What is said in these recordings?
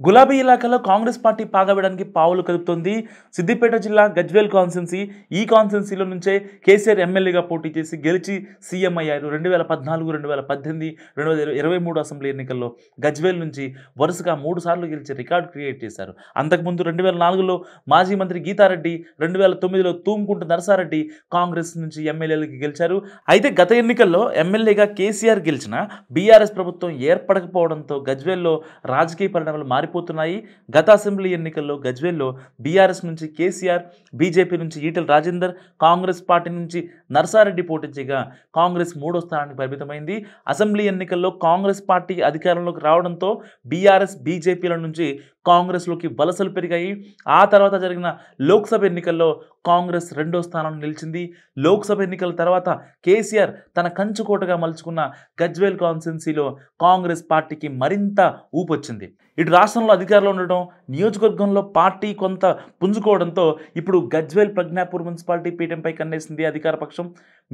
గులాబీ ఇలాకాలో కాంగ్రెస్ పార్టీ పాగవేయడానికి పావులు కదుపుతోంది. సిద్దిపేట జిల్లా గజ్వేల్ కాన్స్టిట్యున్సీ. ఈ కాన్స్టిట్యున్సీలో నుంచే కేసీఆర్ ఎమ్మెల్యేగా పోటీ చేసి గెలిచి సీఎం అయ్యారు. 2014, 2018, 2023 అసెంబ్లీ ఎన్నికల్లో గజ్వేల్ నుంచి వరుసగా 3 సార్లు గెలిచి రికార్డు క్రియేట్ చేశారు. అంతకుముందు 2004లో మాజీ మంత్రి గీతారెడ్డి, 2009లో తూముకుంట నరసారెడ్డి కాంగ్రెస్ నుంచి ఎమ్మెల్యేలకి గెలిచారు. అయితే గత ఎన్నికల్లో ఎమ్మెల్యేగా కేసీఆర్ గెలిచిన బీఆర్ఎస్ ప్రభుత్వం ఏర్పడకపోవడంతో గజ్వేల్లో రాజకీయ పరిణామాలు మారిపోతున్నాయి. గత అసెంబ్లీ ఎన్నికల్లో గజ్వేల్లో బీఆర్ఎస్ నుంచి కేసీఆర్, బీజేపీ నుంచి ఈటెల రాజేందర్, కాంగ్రెస్ పార్టీ నుంచి నర్సారెడ్డి పోటీ చేయగా కాంగ్రెస్ 3వ స్థానానికి పరిమితమైంది. అసెంబ్లీ ఎన్నికల్లో కాంగ్రెస్ పార్టీ అధికారంలోకి రావడంతో బీఆర్ఎస్, బీజేపీల నుంచి కాంగ్రెస్లోకి వలసలు పెరిగాయి. ఆ తర్వాత జరిగిన లోక్సభ ఎన్నికల్లో కాంగ్రెస్ 2వ స్థానంలో నిలిచింది. లోక్సభ ఎన్నికల తర్వాత కేసీఆర్ తన కంచుకోటగా మలుచుకున్న గజ్వేల్ కాన్స్టిట్యున్సీలో కాంగ్రెస్ పార్టీకి మరింత ఊపొచ్చింది. ఇటు రాష్ట్రంలో అధికారంలో ఉండడం, నియోజకవర్గంలో పార్టీ కొంత పుంజుకోవడంతో ఇప్పుడు గజ్వేల్ ప్రజ్ఞాపూర్ మున్సిపాలిటీ పీఠంపై కన్నేసింది అధికార పక్షం.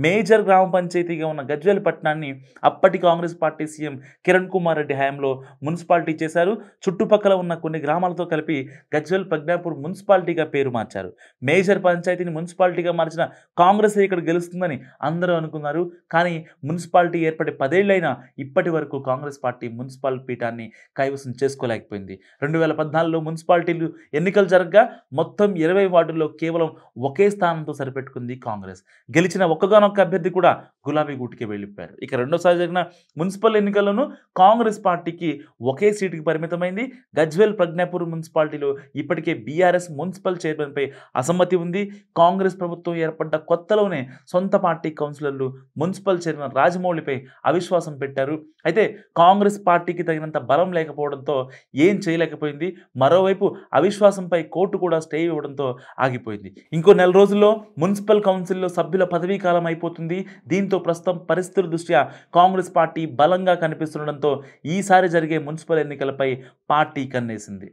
మేజర్ గ్రామ పంచాయతీగా ఉన్న గజ్వేల్ పట్టణాన్ని అప్పటి కాంగ్రెస్ పార్టీ సీఎం కిరణ్ కుమార్ రెడ్డి హయాంలో మున్సిపాలిటీ చేశారు. చుట్టుపక్కల ఉన్న కొన్ని గ్రామాలతో కలిపి గజ్వేల్ ప్రజ్ఞాపూర్ మున్సిపాలిటీగా పేరు మార్చారు. మేజర్ పంచాయతీని మున్సిపాలిటీగా మార్చిన కాంగ్రెస్ ఇక్కడ గెలుస్తుందని అందరూ అనుకున్నారు. కానీ మున్సిపాలిటీ ఏర్పడి 10 ఏళ్లైనా ఇప్పటి వరకు కాంగ్రెస్ పార్టీ మున్సిపల్ పీఠాన్ని కైవసం చేసుకోలేకపోయింది. 2014లో మున్సిపాలిటీలు ఎన్నికలు జరగగా మొత్తం 20 వార్డుల్లో కేవలం ఒకే స్థానంతో సరిపెట్టుకుంది కాంగ్రెస్. గెలిచిన ఒక్కగానొక్క అభ్యర్థి కూడా గులాబీ గూటికి వెళ్ళిపోయారు. ఇక రెండోసారి జరిగిన మున్సిపల్ ఎన్నికల్లోనూ కాంగ్రెస్ పార్టీకి ఒకే సీటుకి పరిమితమైంది. గజ్వేల్ ప్రజ్ఞాపూర్ మున్సిపాలిటీలో ఇప్పటికే బీఆర్ఎస్ మున్సిపల్ చైర్మన్పై అసమ్మతి ఉంది. కాంగ్రెస్ ప్రభుత్వం ఏర్పడ్డ కొత్తలోనే సొంత పార్టీ కౌన్సిలర్లు మున్సిపల్ చైర్మన్ రాజమౌళిపై అవిశ్వాసం పెట్టారు. అయితే కాంగ్రెస్ పార్టీకి తగినంత బలం లేకపోవడంతో ఏం చేయలేకపోయింది. మరోవైపు అవిశ్వాసంపై కోర్టు కూడా స్టే ఇవ్వడంతో ఆగిపోయింది. ఇంకో నెల రోజుల్లో మున్సిపల్ కౌన్సిల్లో సభ్యుల పదవీ కాలం అయిపోతుంది. దీంతో ప్రస్తుతం పరిస్థితుల దృష్ట్యా కాంగ్రెస్ పార్టీ బలంగా కనిపిస్తుండడంతో ఈసారి జరిగే మున్సిపల్ ఎన్నికలపై పార్టీ కన్నేసింది.